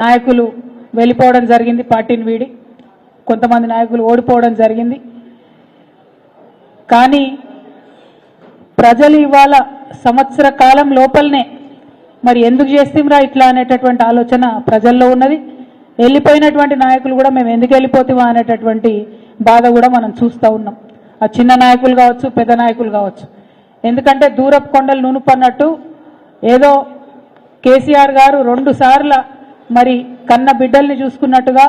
నాయకులు వెళ్ళిపోవడం జరిగింది, పార్టీని వీడి కొంతమంది నాయకులు ఓడిపోవడం జరిగింది. కానీ ప్రజలు ఇవాళ సంవత్సర కాలం లోపలనే మరి ఎందుకు చేస్తాంరా ఇట్లా అనేటటువంటి ఆలోచన ప్రజల్లో ఉన్నది. వెళ్ళిపోయినటువంటి నాయకులు కూడా మేము ఎందుకు వెళ్ళిపోతామా అనేటటువంటి బాధ కూడా మనం చూస్తూ ఉన్నాం. ఆ చిన్న నాయకులు కావచ్చు, పెద్ద నాయకులు కావచ్చు. ఎందుకంటే దూరపు కొండలు నునుపన్నట్టు ఏదో కేసీఆర్ గారు 2 సార్ల మరి కన్న బిడ్డల్ని చూసుకున్నట్టుగా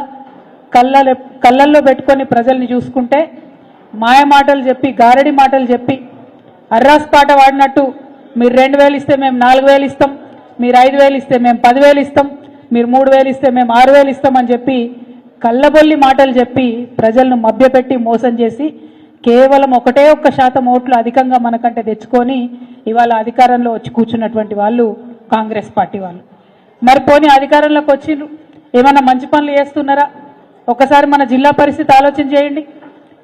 కళ్ళల్లో పెట్టుకొని ప్రజల్ని చూసుకుంటే మాయ మాటలు చెప్పి, గారడి మాటలు చెప్పి, అర్రాస్ పాట వాడినట్టు మీరు 2000 ఇస్తే మేము 4000 ఇస్తాం, మీరు 5000 ఇస్తే మేము 10,000 ఇస్తాం, మీరు 3000 ఇస్తే మేము 6000 ఇస్తామని చెప్పి కళ్ళబొల్లి మాటలు చెప్పి ప్రజలను మభ్యపెట్టి మోసం చేసి కేవలం 1% ఓట్లు అధికంగా మనకంటే తెచ్చుకొని ఇవాళ అధికారంలో వచ్చి కూర్చున్నటువంటి వాళ్ళు కాంగ్రెస్ పార్టీ వాళ్ళు. మరి పోనీ అధికారంలోకి వచ్చిండ్రు, ఏమన్నా మంచి పనులు చేస్తున్నారా? ఒకసారి మన జిల్లా పరిస్థితి ఆలోచన చేయండి.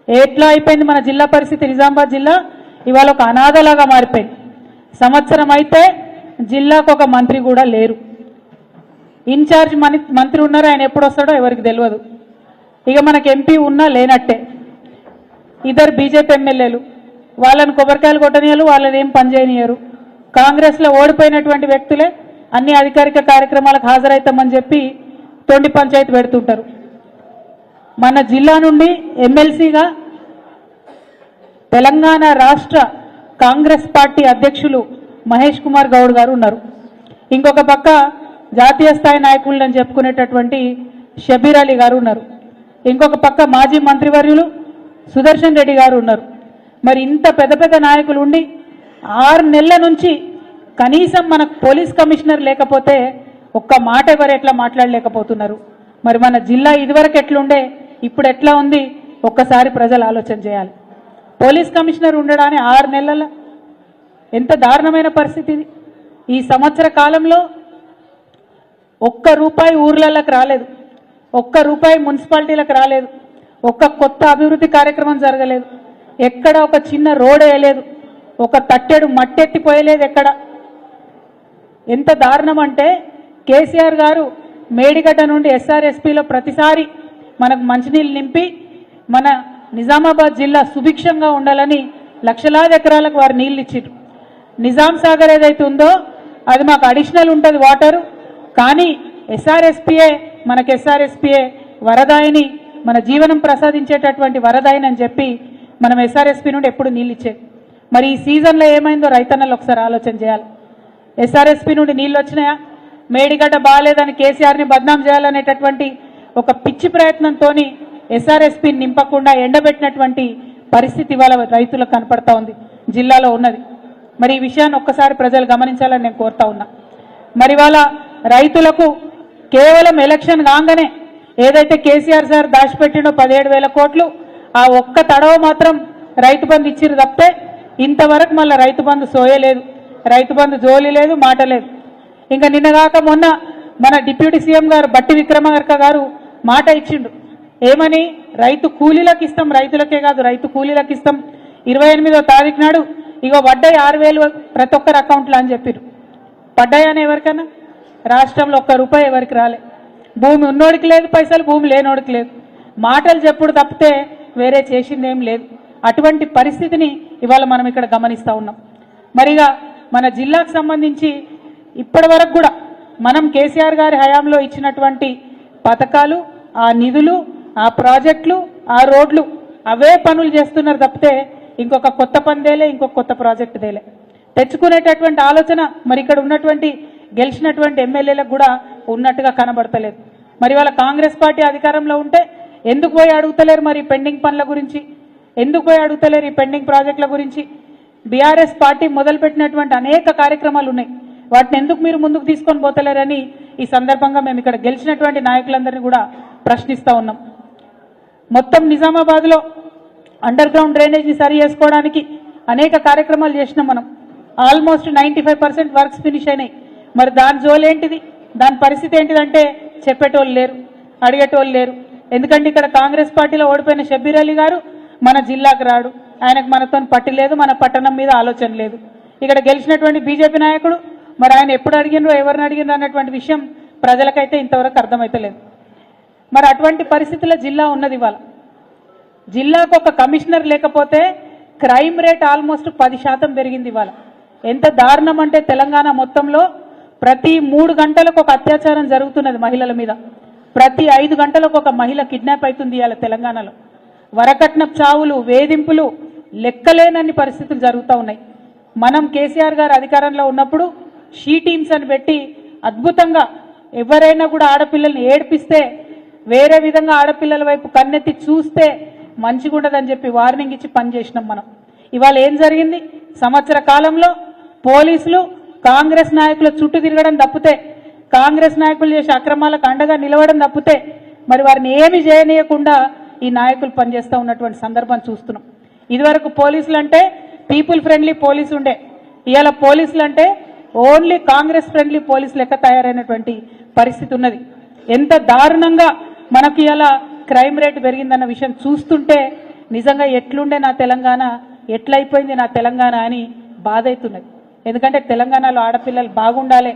ఎట్లా అయిపోయింది మన జిల్లా పరిస్థితి? నిజామాబాద్ జిల్లా ఇవాళ ఒక అనాథలాగా మారిపోయింది. సంవత్సరం అయితే జిల్లాకు ఒక మంత్రి కూడా లేరు. ఇన్ఛార్జ్ మంత్రి ఉన్నారు, ఆయన ఎప్పుడు వస్తాడో ఎవరికి తెలియదు. ఇక మనకు ఎంపీ ఉన్నా లేనట్టే. ఇద్దరు బీజేపీ ఎమ్మెల్యేలు, వాళ్ళని కొబ్బరికాయలు కొట్టనియరు, వాళ్ళని ఏం పని చేయనియరు. కాంగ్రెస్లో ఓడిపోయినటువంటి వ్యక్తులే అన్ని అధికారిక కార్యక్రమాలకు హాజరవుతామని చెప్పి తొండి పంచాయతీ పెడుతుంటారు. మన జిల్లా నుండి ఎమ్మెల్సీగా తెలంగాణ రాష్ట్ర కాంగ్రెస్ పార్టీ అధ్యక్షులు మహేష్ కుమార్ గౌడ్ గారు ఉన్నారు. ఇంకొక పక్క జాతీయ స్థాయి నాయకులని చెప్పుకునేటటువంటి షబీర్ అలీ గారు ఉన్నారు. ఇంకొక పక్క మాజీ మంత్రివర్యులు సుదర్శన్ రెడ్డి గారు ఉన్నారు. మరి ఇంత పెద్ద పెద్ద నాయకులు ఉండి 6 నెలల నుంచి కనీసం మనకు పోలీస్ కమిషనర్ లేకపోతే ఒక్క మాట ఎవరు ఎట్లా మాట్లాడలేకపోతున్నారు? మరి మన జిల్లా ఇదివరకు ఎట్లుండే, ఇప్పుడు ఎట్లా ఉంది? ఒక్కసారి ప్రజలు ఆలోచన చేయాలి. పోలీస్ కమిషనర్ ఉండడాన్ని 6 నెలల ఎంత దారుణమైన పరిస్థితి ఇది. ఈ సంవత్సర కాలంలో ₹1 ఊర్లలోకి రాలేదు, ₹1 మున్సిపాలిటీలకు రాలేదు, ఒక్క కొత్త అభివృద్ధి కార్యక్రమం జరగలేదు, ఎక్కడ ఒక చిన్న రోడ్ వేయలేదు, ఒక తట్టెడు మట్టెత్తిపోయలేదు ఎక్కడ. ఎంత దారుణం అంటే కేసీఆర్ గారు మేడిగడ్డ నుండి ఎస్ఆర్ఎస్పీలో ప్రతిసారి మనకు మంచినీళ్ళు నింపి మన నిజామాబాద్ జిల్లా సుభిక్షంగా ఉండాలని లక్షలాది ఎకరాలకు వారు నీళ్ళు ఇచ్చారు. నిజాం సాగర్ ఏదైతే ఉందో అది మాకు అడిషనల్ ఉంటుంది వాటరు, కానీ ఎస్ఆర్ఎస్పీఏ మనకు ఎస్ఆర్ఎస్పీఏ వరదాయిని, మన జీవనం ప్రసాదించేటటువంటి వరదాయిని అని చెప్పి మనం ఎస్ఆర్ఎస్పీ నుండి ఎప్పుడు నీళ్ళు ఇచ్చేది. మరి ఈ సీజన్లో ఏమైందో రైతన్నలు ఒకసారి ఆలోచన చేయాలి. ఎస్ఆర్ఎస్పీ నుండి నీళ్ళు వచ్చినాయా? మేడిగడ్డ బాగాలేదని కేసీఆర్ని బద్నాం చేయాలనేటటువంటి ఒక పిచ్చి ప్రయత్నంతో ఎస్ఆర్ఎస్పీని నింపకుండా ఎండబెట్టినటువంటి పరిస్థితి ఇవాళ రైతులకు కనపడతా ఉంది, జిల్లాలో ఉన్నది. మరి ఈ విషయాన్ని ఒక్కసారి ప్రజలు గమనించాలని నేను కోరుతా ఉన్నా. మరి ఇవాళ రైతులకు కేవలం ఎలక్షన్ కాగానే ఏదైతే కేసీఆర్ సార్ దాచిపెట్టినో 17,000 కోట్లు, ఆ ఒక్క తడవ మాత్రం రైతు బంధు ఇచ్చిరు తప్పితే ఇంతవరకు మళ్ళీ రైతు బంధు సోయలేదు, రైతు బంధు జోలి లేదు, మాట లేదు. ఇంకా నిన్నగాక మొన్న మన డిప్యూటీ సీఎం గారు బట్టి విక్రమార్క గారు మాట ఇచ్చిండు. ఏమని? రైతు కూలీలకు ఇస్తాం, రైతులకే కాదు రైతు కూలీలకు ఇస్తాం, 28వ తారీఖు నాడు ఇగో పడ్డాయి 6,000 ప్రతి ఒక్కరి అకౌంట్లో అని చెప్పారు. పడ్డాయని ఎవరికైనా? రాష్ట్రంలో ₹1 ఎవరికి రాలే. భూమి ఉన్నోడికి లేదు పైసలు, భూమి లేనోడికి లేదు. మాటలు చెప్పుడు తప్పితే వేరే చేసిందేం లేదు. అటువంటి పరిస్థితిని ఇవాళ మనం ఇక్కడ గమనిస్తూ ఉన్నాం. మరిగా మన జిల్లాకు సంబంధించి ఇప్పటి వరకు కూడా మనం కేసీఆర్ గారి హయాంలో ఇచ్చినటువంటి పథకాలు, ఆ నిధులు, ఆ ప్రాజెక్టులు, ఆ రోడ్లు అవే పనులు చేస్తున్నారు తప్పితే ఇంకొక కొత్త పని దేలే, ఇంకొక కొత్త ప్రాజెక్టు దేలే. తెచ్చుకునేటటువంటి ఆలోచన మరి ఇక్కడ ఉన్నటువంటి గెలిచినటువంటి ఎమ్మెల్యేలకు కూడా ఉన్నట్టుగా కనబడతలేదు. మరి వాళ్ళ కాంగ్రెస్ పార్టీ అధికారంలో ఉంటే ఎందుకు పోయి అడుగుతలేరు మరి పెండింగ్ పనుల గురించి? ఎందుకు పోయి అడుగుతలేరు ఈ పెండింగ్ ప్రాజెక్టుల గురించి? బీఆర్ఎస్ పార్టీ మొదలుపెట్టినటువంటి అనేక కార్యక్రమాలు ఉన్నాయి, వాటిని ఎందుకు మీరు ముందుకు తీసుకొని పోతలేరని ఈ సందర్భంగా మేము ఇక్కడ గెలిచినటువంటి నాయకులందరినీ కూడా ప్రశ్నిస్తూ ఉన్నాం. మొత్తం నిజామాబాద్లో అండర్ గ్రౌండ్ డ్రైనేజ్ని సరి చేసుకోవడానికి అనేక కార్యక్రమాలు చేసినాం మనం. ఆల్మోస్ట్ 95% వర్క్స్ ఫినిష్ అయినాయి. మరి దాని జోలేంటిది, దాని పరిస్థితి ఏంటిదంటే చెప్పేటోళ్ళు లేరు, అడిగేటోళ్ళు లేరు. ఎందుకంటే ఇక్కడ కాంగ్రెస్ పార్టీలో ఓడిపోయిన షబ్బీర్ అలీ గారు మన జిల్లాకు రాడు, ఆయనకు మనతో పట్టి లేదు, మన పట్టణం మీద ఆలోచన లేదు. ఇక్కడ గెలిచినటువంటి బీజేపీ నాయకుడు మరి ఆయన ఎప్పుడు అడిగినరో ఎవరిని అడిగినరో అన్నటువంటి విషయం ప్రజలకైతే ఇంతవరకు అర్థమైతలేదు. మరి అటువంటి పరిస్థితుల్లో జిల్లా ఉన్నది. ఇవాళ జిల్లాకు ఒక కమిషనర్ లేకపోతే క్రైమ్ రేట్ ఆల్మోస్ట్ 10% పెరిగింది. ఇవాళ ఎంత దారుణం అంటే తెలంగాణ మొత్తంలో ప్రతి 3 గంటలకు ఒక అత్యాచారం జరుగుతున్నది మహిళల మీద. ప్రతి 5 గంటలకు ఒక మహిళ కిడ్నాప్ అవుతుంది ఇవాళ తెలంగాణలో. వరకట్నపు చావులు, వేధింపులు లెక్కలేనన్ని పరిస్థితులు జరుగుతూ ఉన్నాయి. మనం కేసీఆర్ గారు అధికారంలో ఉన్నప్పుడు షీ టీమ్స్ అని పెట్టి అద్భుతంగా ఎవరైనా కూడా ఆడపిల్లల్ని ఏడిపిస్తే వేరే విధంగా ఆడపిల్లల వైపు కన్నెత్తి చూస్తే మంచిగుండదని చెప్పి వార్నింగ్ ఇచ్చి పనిచేసినాం మనం. ఇవాళ ఏం జరిగింది? సంవత్సర కాలంలో పోలీసులు కాంగ్రెస్ నాయకుల చుట్టూ తిరగడం తప్పితే, కాంగ్రెస్ నాయకులు చేసే అక్రమాలకు అండగా నిలవడం తప్పితే మరి వారిని ఏమి చేయనీయకుండా ఈ నాయకులు పనిచేస్తూ ఉన్నటువంటి సందర్భం చూస్తున్నాం. ఇదివరకు పోలీసులు అంటే పీపుల్ ఫ్రెండ్లీ పోలీసు ఉండే, ఇవాళ పోలీసులు అంటే ఓన్లీ కాంగ్రెస్ ఫ్రెండ్లీ పోలీసు లెక్క తయారైనటువంటి పరిస్థితి ఉన్నది. ఎంత దారుణంగా మనకు ఇలా క్రైమ్ రేట్ పెరిగిందన్న విషయం చూస్తుంటే నిజంగా ఎట్లుండే నా తెలంగాణ, ఎట్లయిపోయింది నా తెలంగాణ అని బాధ అవుతున్నది. ఎందుకంటే తెలంగాణలో ఆడపిల్లలు బాగుండాలి,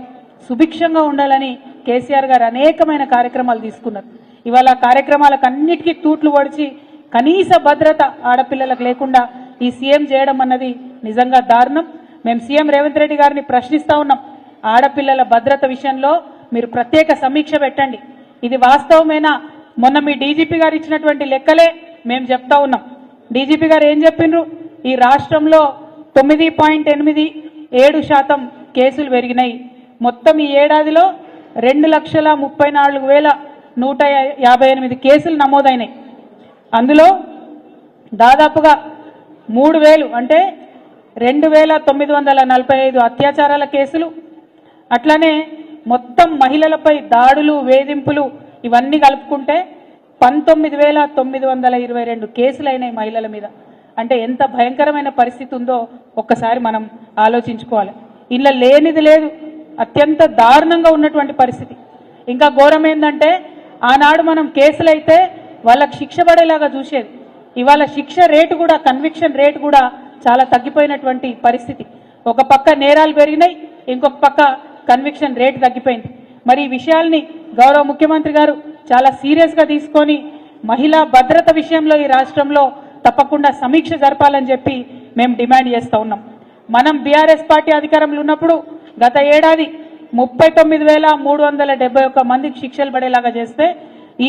సుభిక్షంగా ఉండాలని కేసీఆర్ గారు అనేకమైన కార్యక్రమాలు తీసుకున్నారు. ఇవాళ కార్యక్రమాలకు అన్నిటికీ తూట్లు పొడిచి కనీస భద్రత ఆడపిల్లలకు లేకుండా ఈ సీఎం చేయడం అన్నది నిజంగా దారుణం. మేము సీఎం రేవంత్ రెడ్డి గారిని ప్రశ్నిస్తూ ఉన్నాం, ఆడపిల్లల భద్రత విషయంలో మీరు ప్రత్యేక సమీక్ష పెట్టండి. ఇది వాస్తవమేనా? మొన్న మీ డీజీపీ గారు ఇచ్చినటువంటి లెక్కలే మేము చెప్తా ఉన్నాం. డీజీపీ గారు ఏం చెప్పిండ్రు? ఈ రాష్ట్రంలో 9.87% కేసులు పెరిగినాయి. మొత్తం ఈ ఏడాదిలో 2,34,158 కేసులు నమోదైనాయి. అందులో దాదాపుగా 3,000 అంటే 2,945 అత్యాచారాల కేసులు, అట్లానే మొత్తం మహిళలపై దాడులు, వేధింపులు ఇవన్నీ కలుపుకుంటే 19,922 కేసులు అయినాయి మహిళల మీద. అంటే ఎంత భయంకరమైన పరిస్థితి ఉందో ఒక్కసారి మనం ఆలోచించుకోవాలి. ఇలా లేనిది లేదు, అత్యంత దారుణంగా ఉన్నటువంటి పరిస్థితి. ఇంకా ఘోరం ఏంటంటే ఆనాడు మనం కేసులైతే వాళ్ళకి శిక్ష పడేలాగా చూసేది. ఇవాళ శిక్ష రేటు కూడా, కన్విక్షన్ రేటు కూడా చాలా తగ్గిపోయినటువంటి పరిస్థితి. ఒక పక్క నేరాలు పెరిగినాయి, ఇంకొక పక్క కన్విక్షన్ రేటు తగ్గిపోయింది. మరి ఈ విషయాల్ని గౌరవ ముఖ్యమంత్రి గారు చాలా సీరియస్గా తీసుకొని మహిళా భద్రత విషయంలో ఈ రాష్ట్రంలో తప్పకుండా సమీక్ష జరపాలని చెప్పి మేము డిమాండ్ చేస్తూ ఉన్నాం. మనం బీఆర్ఎస్ పార్టీ అధికారంలో ఉన్నప్పుడు గత ఏడాది 39,371 మందికి శిక్షలు పడేలాగా చేస్తే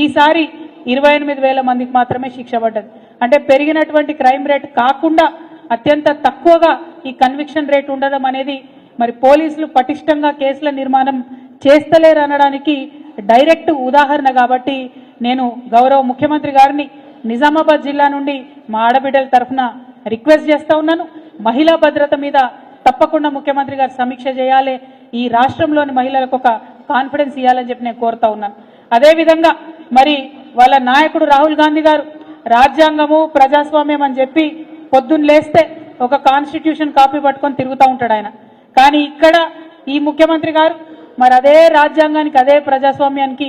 ఈసారి 28,000 మందికి మాత్రమే శిక్ష పడ్డది. అంటే పెరిగినటువంటి క్రైమ్ రేట్ కాకుండా అత్యంత తక్కువగా ఈ కన్విక్షన్ రేట్ ఉండడం అనేది మరి పోలీసులు పటిష్టంగా కేసుల నిర్మాణం చేస్తలేరు అనడానికి డైరెక్ట్ ఉదాహరణ. కాబట్టి నేను గౌరవ ముఖ్యమంత్రి గారిని నిజామాబాద్ జిల్లా నుండి మా ఆడబిడ్డల తరఫున రిక్వెస్ట్ చేస్తూ ఉన్నాను, మహిళా భద్రత మీద తప్పకుండా ముఖ్యమంత్రి గారు సమీక్ష చేయాలి, ఈ రాష్ట్రంలోని మహిళలకు ఒక కాన్ఫిడెన్స్ ఇవ్వాలని చెప్పి నేను కోరుతా ఉన్నాను. అదేవిధంగా మరి వాళ్ళ నాయకుడు రాహుల్ గాంధీ గారు రాజ్యాంగము, ప్రజాస్వామ్యం అని చెప్పి పొద్దున్న లేస్తే ఒక కాన్స్టిట్యూషన్ కాపీ పట్టుకొని తిరుగుతూ ఉంటాడు ఆయన. కానీ ఇక్కడ ఈ ముఖ్యమంత్రి గారు మరి అదే రాజ్యాంగానికి, అదే ప్రజాస్వామ్యానికి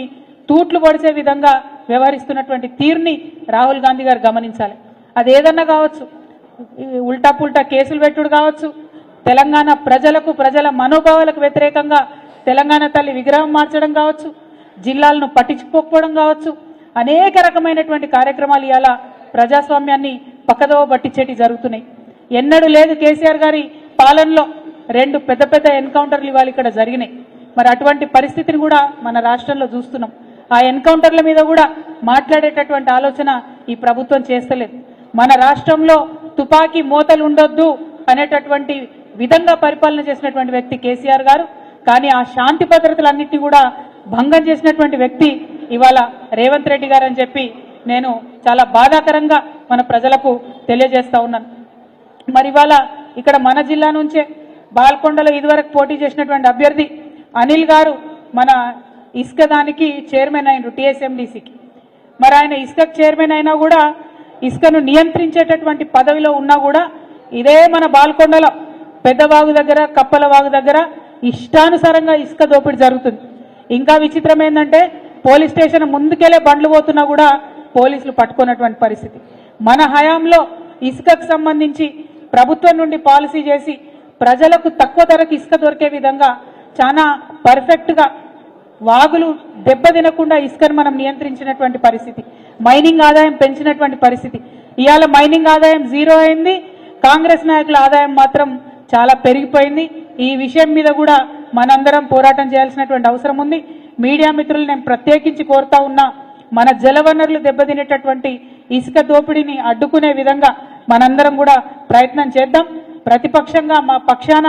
తూట్లు పొడిచే విధంగా వ్యవహరిస్తున్నటువంటి తీరుని రాహుల్ గాంధీ గారు గమనించాలి. అది ఏదన్నా కావచ్చు, ఉల్టా పుల్టా కేసులు పెట్టుడు కావచ్చు, తెలంగాణ ప్రజలకు, ప్రజల మనోభావాలకు వ్యతిరేకంగా తెలంగాణ తల్లి విగ్రహం మార్చడం కావచ్చు, జిల్లాలను పట్టించుకోకపోవడం కావచ్చు, అనేక రకమైనటువంటి కార్యక్రమాలు ఇవాళ ప్రజాస్వామ్యాన్ని పక్కదోవ పట్టించేటి జరుగుతున్నాయి. ఎన్నడూ లేదు కేసీఆర్ గారి పాలనలో 2 పెద్ద పెద్ద ఎన్కౌంటర్లు ఇవాళ ఇక్కడ జరిగినాయి. మరి అటువంటి పరిస్థితిని కూడా మన రాష్ట్రంలో చూస్తున్నాం. ఆ ఎన్కౌంటర్ల మీద కూడా మాట్లాడేటటువంటి ఆలోచన ఈ ప్రభుత్వం చేస్తలేదు. మన రాష్ట్రంలో తుపాకీ మోతలు ఉండొద్దు అనేటటువంటి విధంగా పరిపాలన చేసినటువంటి వ్యక్తి కేసీఆర్ గారు. కానీ ఆ శాంతి భద్రతలన్నింటినీ కూడా భంగం చేసినటువంటి వ్యక్తి ఇవాళ రేవంత్ రెడ్డి గారు అని చెప్పి నేను చాలా బాధాకరంగా మన ప్రజలకు తెలియజేస్తా ఉన్నాను. మరి ఇవాళ ఇక్కడ మన జిల్లా నుంచే బాల్కొండలో ఇదివరకు పోటీ చేసినటువంటి అభ్యర్థి అనిల్ గారు మన ఇసుక దానికి చైర్మన్ అయినరు, టీఎస్ఎండిసికి. మరి ఆయన ఇసుకకు చైర్మన్ అయినా కూడా, ఇసుకను నియంత్రించేటటువంటి పదవిలో ఉన్నా కూడా ఇదే మన బాల్కొండలో పెద్దవాగు దగ్గర, కప్పల వాగు దగ్గర ఇష్టానుసారంగా ఇసుక దోపిడీ జరుగుతుంది. ఇంకా విచిత్రం ఏంటంటే పోలీస్ స్టేషన్ ముందుకెళ్లే బండ్లు పోతున్నా కూడా పోలీసులు పట్టుకున్నటువంటి పరిస్థితి. మన హయాంలో ఇసుకకు సంబంధించి ప్రభుత్వం నుండి పాలసీ చేసి ప్రజలకు తక్కువ ధరకు ఇసుక దొరికే విధంగా చాలా పర్ఫెక్ట్గా వాగులు దెబ్బతినకుండా ఇసుకను మనం నియంత్రించినటువంటి పరిస్థితి, మైనింగ్ ఆదాయం పెంచినటువంటి పరిస్థితి. ఇవాళ మైనింగ్ ఆదాయం జీరో అయింది, కాంగ్రెస్ నాయకుల ఆదాయం మాత్రం చాలా పెరిగిపోయింది. ఈ విషయం మీద కూడా మనందరం పోరాటం చేయాల్సినటువంటి అవసరం ఉంది. మీడియా మిత్రులు నేను ప్రత్యేకించి కోరుతా ఉన్నా, మన జలవనరులు దెబ్బతినేటటువంటి ఇసుక దోపిడీని అడ్డుకునే విధంగా మనందరం కూడా ప్రయత్నం చేద్దాం. ప్రతిపక్షంగా మా పక్షాన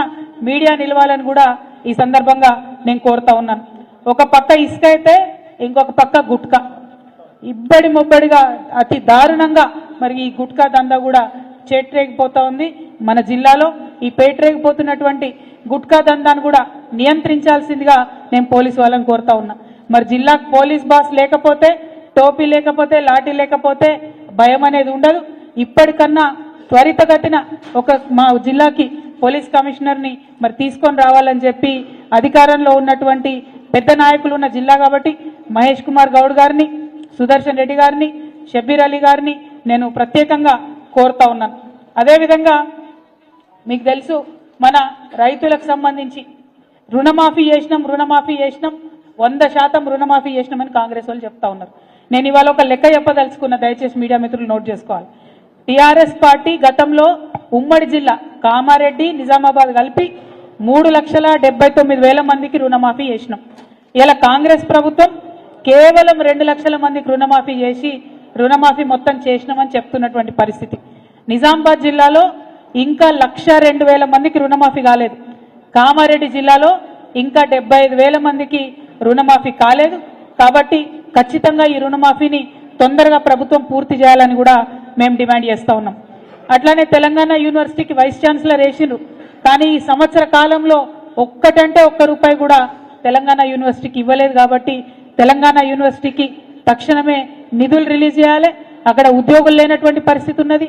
మీడియా నిలవాలని కూడా ఈ సందర్భంగా నేను కోరుతా ఉన్నాను. ఒక పక్క ఇసుక అయితే ఇంకొక పక్క గుట్కా, ఇబ్బడి ముబ్బడిగా అతి దారుణంగా మరి ఈ గుట్కా దందా కూడా చేట్రేగిపోతా ఉంది మన జిల్లాలో. ఈ పేట్రేగిపోతున్నటువంటి గుట్కా దందాను కూడా నియంత్రించాల్సిందిగా నేను పోలీసు వాళ్ళని కోరుతా ఉన్నా. మరి జిల్లాకు పోలీస్ బాస్ లేకపోతే, టోపీ లేకపోతే, లాఠీ లేకపోతే భయం అనేది ఉండదు. ఇప్పటికన్నా త్వరితగతిన మా జిల్లాకి పోలీస్ కమిషనర్ని మరి తీసుకొని రావాలని చెప్పి అధికారంలో ఉన్నటువంటి పెద్ద నాయకులు ఉన్న జిల్లా కాబట్టి మహేష్ కుమార్ గౌడ్ గారిని, సుదర్శన్ రెడ్డి గారిని, షబ్బీర్ అలీ గారిని నేను ప్రత్యేకంగా కోరుతా ఉన్నాను. అదేవిధంగా మీకు తెలుసు, మన రైతులకు సంబంధించి రుణమాఫీ చేసినాం 100% రుణమాఫీ చేసినామని కాంగ్రెస్ వాళ్ళు చెప్తా ఉన్నారు. నేను ఇవాళ ఒక లెక్క చెప్పదలుచుకున్న, దయచేసి మీడియా మిత్రులు నోట్ చేసుకోవాలి. టీఆర్ఎస్ పార్టీ గతంలో ఉమ్మడి జిల్లా కామారెడ్డి, నిజామాబాద్ కలిపి 3,79,000 మందికి రుణమాఫీ చేసినాం. ఇలా కాంగ్రెస్ ప్రభుత్వం కేవలం 2 లక్షల మందికి రుణమాఫీ చేసి రుణమాఫీ మొత్తం చేసినామని చెప్తున్నటువంటి పరిస్థితి. నిజామాబాద్ జిల్లాలో ఇంకా 1,02,000 మందికి రుణమాఫీ కాలేదు. కామారెడ్డి జిల్లాలో ఇంకా 75,000 మందికి రుణమాఫీ కాలేదు. కాబట్టి ఖచ్చితంగా ఈ రుణమాఫీని తొందరగా ప్రభుత్వం పూర్తి చేయాలని కూడా మేము డిమాండ్ చేస్తూ ఉన్నాం. అట్లానే తెలంగాణ యూనివర్సిటీకి వైస్ ఛాన్సలర్ వేసిండ్రు, కానీ ఈ సంవత్సర కాలంలో ఒక్కటంటే ఒక్క రూపాయి కూడా తెలంగాణ యూనివర్సిటీకి ఇవ్వలేదు. కాబట్టి తెలంగాణ యూనివర్సిటీకి తక్షణమే నిధులు రిలీజ్ చేయాలి. అక్కడ ఉద్యోగులు లేనటువంటి పరిస్థితి ఉన్నది,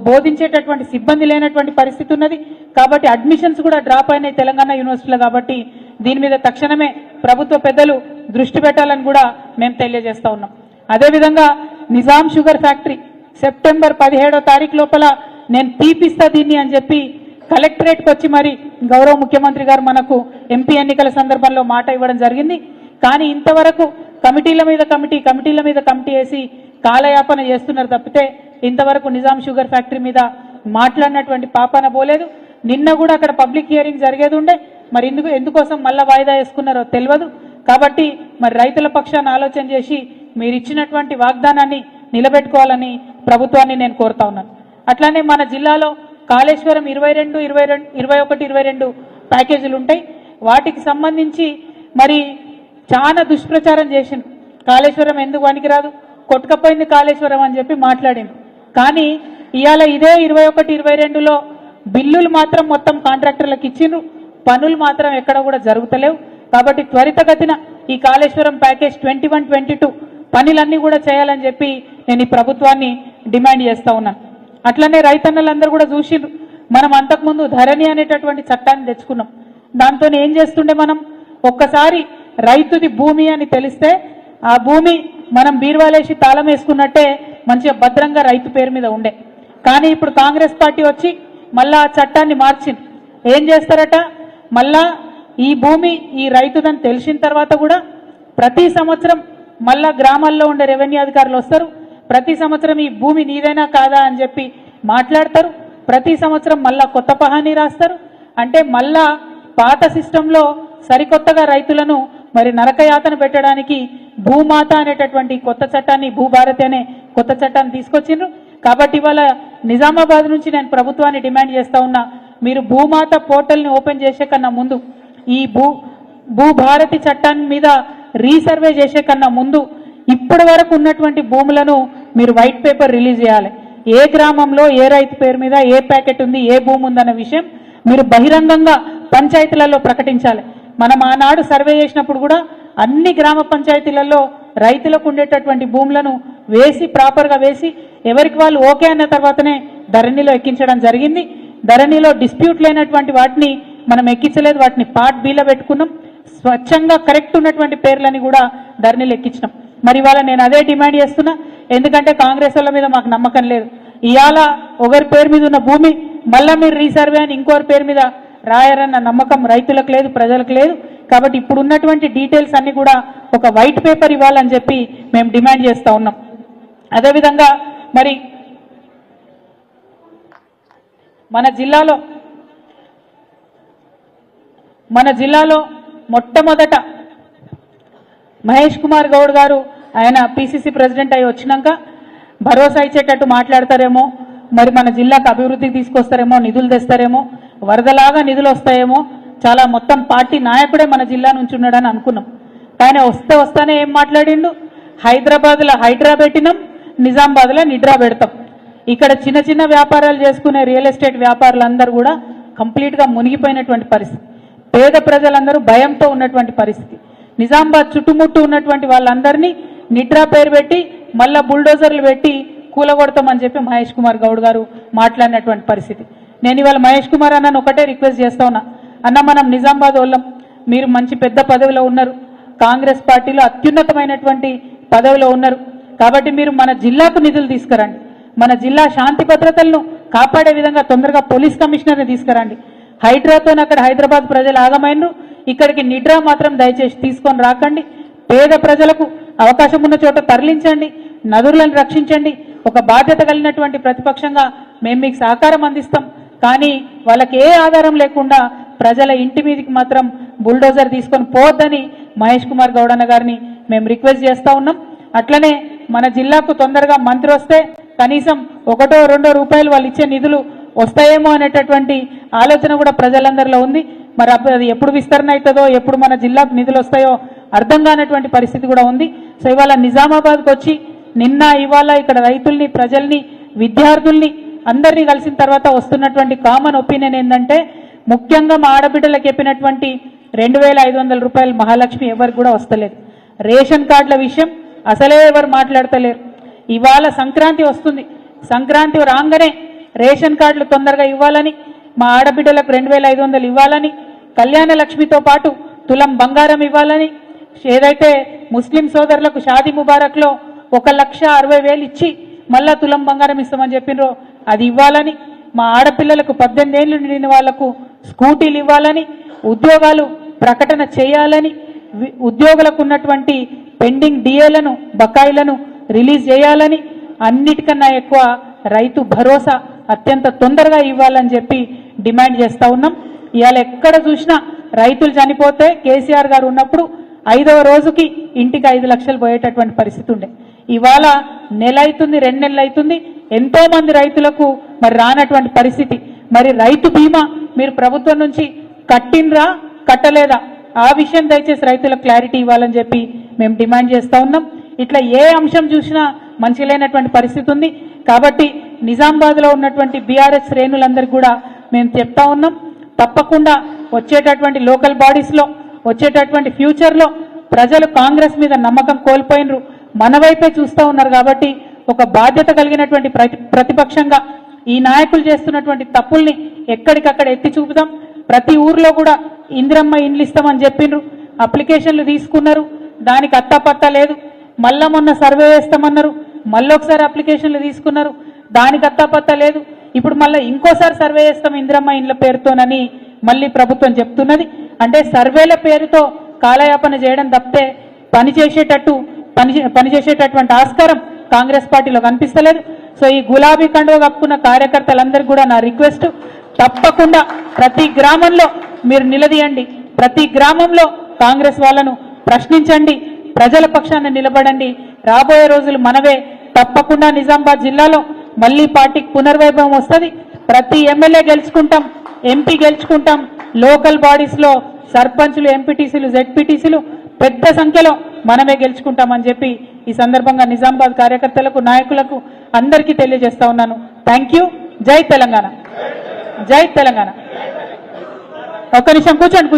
బోధించేటటువంటి సిబ్బంది లేనటువంటి పరిస్థితి ఉన్నది. కాబట్టి అడ్మిషన్స్ కూడా డ్రాప్ అయినాయి తెలంగాణ యూనివర్సిటీలో. కాబట్టి దీని మీద తక్షణమే ప్రభుత్వ పెద్దలు దృష్టి పెట్టాలని కూడా మేము తెలియజేస్తా ఉన్నాం. అదేవిధంగా నిజాం షుగర్ ఫ్యాక్టరీ సెప్టెంబర్ 17వ తారీఖు లోపల నేను తీపిస్తా దీన్ని అని చెప్పి కలెక్టరేట్కి వచ్చి మరి గౌరవ ముఖ్యమంత్రి గారు మనకు ఎంపీ ఎన్నికల సందర్భంలో మాట ఇవ్వడం జరిగింది. కానీ ఇంతవరకు కమిటీల మీద కమిటీ వేసి కాలయాపన చేస్తున్నారు తప్పితే ఇంతవరకు నిజాం షుగర్ ఫ్యాక్టరీ మీద మాట్లాడినటువంటి పాపాన పోలేదు. నిన్న కూడా అక్కడ పబ్లిక్ హియరింగ్ జరిగేది ఉండే, మరి ఎందుకోసం మళ్ళా వాయిదా వేసుకున్నారో తెలియదు. కాబట్టి మరి రైతుల పక్షాన ఆలోచన చేసి మీరు ఇచ్చినటువంటి వాగ్దానాన్ని నిలబెట్టుకోవాలని ప్రభుత్వాన్ని నేను కోరుతా ఉన్నాను. అట్లానే మన జిల్లాలో కాళేశ్వరం 22, 21, 22 ప్యాకేజీలు ఉంటాయి. వాటికి సంబంధించి మరి చాలా దుష్ప్రచారం చేసింది. కాళేశ్వరం ఎందుకు పనికిరాదు, కొట్టుకపోయింది కాళేశ్వరం అని చెప్పి మాట్లాడింది. కానీ ఇవాళ ఇదే 21, 22లో బిల్లులు మాత్రం మొత్తం కాంట్రాక్టర్లకు ఇచ్చిండ్రు, పనులు మాత్రం ఎక్కడ కూడా జరుగుతలేవు. కాబట్టి త్వరితగతిన ఈ కాళేశ్వరం ప్యాకేజ్ 21, 22 పనులన్నీ కూడా చేయాలని చెప్పి నేను ఈ ప్రభుత్వాన్ని డిమాండ్ చేస్తా ఉన్నాను. అట్లనే రైతన్నలందరూ కూడా చూసిండ్రు, మనం అంతకుముందు ధరణి అనేటటువంటి చట్టాన్ని తెచ్చుకున్నాం. దాంతో ఏం చేస్తుండే, మనం ఒక్కసారి రైతుది భూమి అని తెలిస్తే ఆ భూమి మనం బీర్వాలేసి తాళం వేసుకున్నట్టే మంచిగా భద్రంగా రైతు పేరు మీద ఉండే. కానీ ఇప్పుడు కాంగ్రెస్ పార్టీ వచ్చి మళ్ళా ఆ చట్టాన్ని మార్చింది. ఏం చేస్తారట, మళ్ళా ఈ భూమి ఈ రైతుదని తెలిసిన తర్వాత కూడా ప్రతి సంవత్సరం మళ్ళా గ్రామాల్లో ఉండే రెవెన్యూ అధికారులు వస్తారు, ప్రతి సంవత్సరం ఈ భూమి నీదైనా కాదా అని చెప్పి మాట్లాడతారు, ప్రతి సంవత్సరం మళ్ళా కొత్త పహానీ రాస్తారు. అంటే మళ్ళా పాత సిస్టంలో సరికొత్తగా రైతులను మరి నరకయాతన పెట్టడానికి భూమాత అనేటటువంటి కొత్త చట్టాన్ని, భూభారతి అనే కొత్త చట్టాన్ని తీసుకొచ్చిండ్రు. కాబట్టి ఇవాళ నిజామాబాద్ నుంచి నేను ప్రభుత్వాన్ని డిమాండ్ చేస్తా ఉన్నా, మీరు భూమాత పోర్టల్ని ఓపెన్ చేసే కన్నా ముందు, ఈ భూభారతి చట్టాన్ని మీద రీసర్వే చేసే కన్నా ముందు ఇప్పటి వరకు ఉన్నటువంటి భూములను మీరు వైట్ పేపర్ రిలీజ్ చేయాలి. ఏ గ్రామంలో ఏ రైతు పేరు మీద ఏ ప్యాకెట్ ఉంది, ఏ భూమి ఉందన్న విషయం మీరు బహిరంగంగా పంచాయతీలలో ప్రకటించాలి. మనం ఆనాడు సర్వే చేసినప్పుడు కూడా అన్ని గ్రామ పంచాయతీలలో రైతులకు ఉండేటటువంటి భూములను వేసి ప్రాపర్గా వేసి ఎవరికి వాళ్ళు ఓకే అన్న తర్వాతనే ధరణిలో ఎక్కించడం జరిగింది. ధరణిలో డిస్ప్యూట్ లేనటువంటి వాటిని మనం ఎక్కించలేదు, వాటిని పార్ట్ బిలో పెట్టుకున్నాం. స్వచ్ఛంగా కరెక్ట్ ఉన్నటువంటి పేర్లని కూడా ధరణిలో ఎక్కించినాం. మరి ఇవాళ నేను అదే డిమాండ్ చేస్తున్నా, ఎందుకంటే కాంగ్రెస్ వాళ్ళ మీద మాకు నమ్మకం లేదు. ఇవాళ ఒకరి పేరు మీద ఉన్న భూమి మళ్ళీ మీరు రీసర్వే అని ఇంకోరి పేరు మీద రాయారన్న నమ్మకం రైతులకు లేదు, ప్రజలకు లేదు. కాబట్టి ఇప్పుడు ఉన్నటువంటి డీటెయిల్స్ అన్ని కూడా ఒక వైట్ పేపర్ ఇవ్వాలని చెప్పి మేము డిమాండ్ చేస్తూ ఉన్నాం. అదేవిధంగా మరి మన జిల్లాలో మొట్టమొదట మహేష్ కుమార్ గౌడ్ గారు ఆయన పిసిసి ప్రెసిడెంట్ అయి వచ్చినాక భరోసా ఇచ్చేటట్టు మాట్లాడతారేమో, మరి మన జిల్లాకు అభివృద్ధికి తీసుకొస్తారేమో, నిధులు తెస్తారేమో, వరదలాగా నిధులు వస్తాయేమో, చాలా మొత్తం పార్టీ నాయకుడే మన జిల్లా నుంచి ఉన్నాడని అనుకున్నాం. కానీ వస్తానే ఏం మాట్లాడిండు, హైదరాబాద్లో హైడ్రా పెట్టినాం, నిజామాబాద్లో నిడ్రా పెడతాం. ఇక్కడ చిన్న చిన్న వ్యాపారాలు చేసుకునే రియల్ ఎస్టేట్ వ్యాపారులందరూ కూడా కంప్లీట్గా మునిగిపోయినటువంటి పరిస్థితి, పేద ప్రజలందరూ భయంతో ఉన్నటువంటి పరిస్థితి. నిజామాబాద్ చుట్టుముట్టు ఉన్నటువంటి వాళ్ళందరినీ నిడ్రా పేరు పెట్టి మళ్ళా బుల్డోజర్లు పెట్టి కూలగొడతామని చెప్పి మహేష్ కుమార్ గౌడ్ గారు మాట్లాడినటువంటి పరిస్థితి. నేను ఇవాళ మహేష్ కుమార్ అన్నను ఒకటే రిక్వెస్ట్ చేస్తా ఉన్నా, అన్న మనం నిజామాబాద్ వాళ్ళం, మీరు మంచి పెద్ద పదవిలో ఉన్నారు, కాంగ్రెస్ పార్టీలో అత్యున్నతమైనటువంటి పదవిలో ఉన్నారు, కాబట్టి మీరు మన జిల్లాకు నిధులు తీసుకురండి, మన జిల్లా శాంతి భద్రతలను కాపాడే విధంగా తొందరగా పోలీస్ కమిషనర్ని తీసుకురండి. హైడ్రాతో అక్కడ హైదరాబాద్ ప్రజలు ఆగమైనరు, ఇక్కడికి నిడ్రా మాత్రం దయచేసి తీసుకొని రాకండి. పేద ప్రజలకు అవకాశం ఉన్న చోట తరలించండి, నదులను రక్షించండి. ఒక బాధ్యత కలిగినటువంటి ప్రతిపక్షంగా మేము మీకు సహకారం అందిస్తాం. కానీ వాళ్ళకి ఏ ఆధారం లేకుండా ప్రజల ఇంటి మీదకి మాత్రం బుల్డోజర్ తీసుకొని పోవద్దని మహేష్ కుమార్ గౌడ్ అన్న గారిని మేము రిక్వెస్ట్ చేస్తూ ఉన్నాం. అట్లనే మన జిల్లాకు తొందరగా మంత్రి వస్తే కనీసం 1-2 రూపాయలు వాళ్ళు ఇచ్చే నిధులు వస్తాయేమో అనేటటువంటి ఆలోచన కూడా ప్రజలందరిలో ఉంది. మరి అది ఎప్పుడు విస్తరణ అవుతుందో, ఎప్పుడు మన జిల్లాకు నిధులు వస్తాయో అర్థం కానటువంటి పరిస్థితి కూడా ఉంది. సో ఇవాళ నిజామాబాద్కి వచ్చి నిన్న ఇవాళ ఇక్కడ రైతుల్ని, ప్రజల్ని, విద్యార్థుల్ని అందరినీ కలిసిన తర్వాత వస్తున్నటువంటి కామన్ ఒపీనియన్ ఏంటంటే, ముఖ్యంగా మా ఆడబిడ్డలకు చెప్పినటువంటి 2500 రూపాయలు మహాలక్ష్మి ఎవరికి కూడా వస్తలేదు. రేషన్ కార్డుల విషయం అసలే ఎవరు మాట్లాడతలేరు. ఇవాళ సంక్రాంతి వస్తుంది, సంక్రాంతి రాగానే రేషన్ కార్డులు తొందరగా ఇవ్వాలని, మా ఆడబిడ్డలకు 2500 ఇవ్వాలని, కళ్యాణ లక్ష్మితో పాటు తులం బంగారం ఇవ్వాలని, ఏదైతే ముస్లిం సోదరులకు షాదీ ముబారక్లో 1,60,000 ఇచ్చి మళ్ళా తులం బంగారం ఇస్తామని చెప్పినరో అది ఇవ్వాలని, మా ఆడపిల్లలకు 18 ఏళ్ళు నిండిన వాళ్లకు స్కూటీలు ఇవ్వాలని, ఉద్యోగాలు ప్రకటన చేయాలని, ఉద్యోగులకు ఉన్నటువంటి పెండింగ్ డిఏలను, బకాయిలను రిలీజ్ చేయాలని, అన్నిటికన్నా ఎక్కువ రైతు భరోసా అత్యంత తొందరగా ఇవ్వాలని చెప్పి డిమాండ్ చేస్తూ ఉన్నాం. ఇవాళ ఎక్కడ చూసినా రైతులు చనిపోతే కేసీఆర్ గారు ఉన్నప్పుడు 5వ రోజుకి ఇంటికి 5 లక్షలు పోయేటటువంటి పరిస్థితి ఉండే. ఇవాళ నెల అవుతుంది, 2 నెలలు అవుతుంది, ఎంతో మంది రైతులకు మరి రానటువంటి పరిస్థితి. మరి రైతు బీమా మీరు ప్రభుత్వం నుంచి కట్టినరా కట్టలేదా, ఆ విషయం దయచేసి రైతులకు క్లారిటీ ఇవ్వాలని చెప్పి మేము డిమాండ్ చేస్తూ ఉన్నాం. ఇట్లా ఏ అంశం చూసినా మంచి లేనటువంటి పరిస్థితి ఉంది. కాబట్టి నిజామాబాద్లో ఉన్నటువంటి బీఆర్ఎస్ శ్రేణులందరికీ కూడా మేము చెప్తా ఉన్నాం, తప్పకుండా వచ్చేటటువంటి లోకల్ బాడీస్లో, వచ్చేటటువంటి ఫ్యూచర్లో ప్రజలు కాంగ్రెస్ మీద నమ్మకం కోల్పోయినరు, మన వైపే చూస్తూ ఉన్నారు. కాబట్టి ఒక బాధ్యత కలిగినటువంటి ప్రతిపక్షంగా ఈ నాయకులు చేస్తున్నటువంటి తప్పుల్ని ఎక్కడికక్కడ ఎత్తి చూపుదాం. ప్రతి ఊర్లో కూడా ఇందిరమ్మ ఇండ్లు ఇస్తామని చెప్పిండ్రు, అప్లికేషన్లు తీసుకున్నారు, దానికి అత్తాపత్తా లేదు. మళ్ళా మొన్న సర్వే వేస్తామన్నారు, మళ్ళొకసారి అప్లికేషన్లు తీసుకున్నారు, దానికి అత్తాపత్తా లేదు. ఇప్పుడు మళ్ళీ ఇంకోసారి సర్వే చేస్తాం ఇందిరమ్మ ఇండ్ల పేరుతోనని మళ్ళీ ప్రభుత్వం చెప్తున్నది. అంటే సర్వేల పేరుతో కాలయాపన చేయడం తప్పితే పనిచేసేటటువంటి ఆస్కారం కాంగ్రెస్ పార్టీలో కనిపిస్తలేదు. సో ఈ గులాబీ కండువ కప్పుకున్న కార్యకర్తలందరికీ కూడా నా రిక్వెస్ట్, తప్పకుండా ప్రతి గ్రామంలో మీరు నిలదీయండి, ప్రతి గ్రామంలో కాంగ్రెస్ వాళ్ళను ప్రశ్నించండి, ప్రజల పక్షాన నిలబడండి. రాబోయే రోజులు మనవే. తప్పకుండా నిజామాబాద్ జిల్లాలో మళ్ళీ పార్టీకి పునర్వైభవం వస్తుంది. ప్రతి ఎమ్మెల్యే గెలుచుకుంటాం, ఎంపీ గెలుచుకుంటాం, లోకల్ బాడీస్లో సర్పంచులు, ఎంపీటీసీలు, జెడ్పీటీసీలు పెద్ద సంఖ్యలో మనమే గెలుచుకుంటామని చెప్పి ఈ సందర్భంగా నిజామాబాద్ కార్యకర్తలకు, నాయకులకు అందరికీ తెలియజేస్తా ఉన్నాను. Thank you. జై తెలంగాణ, జై తెలంగాణ. ఒక్క నిమిషం కూర్చోండి.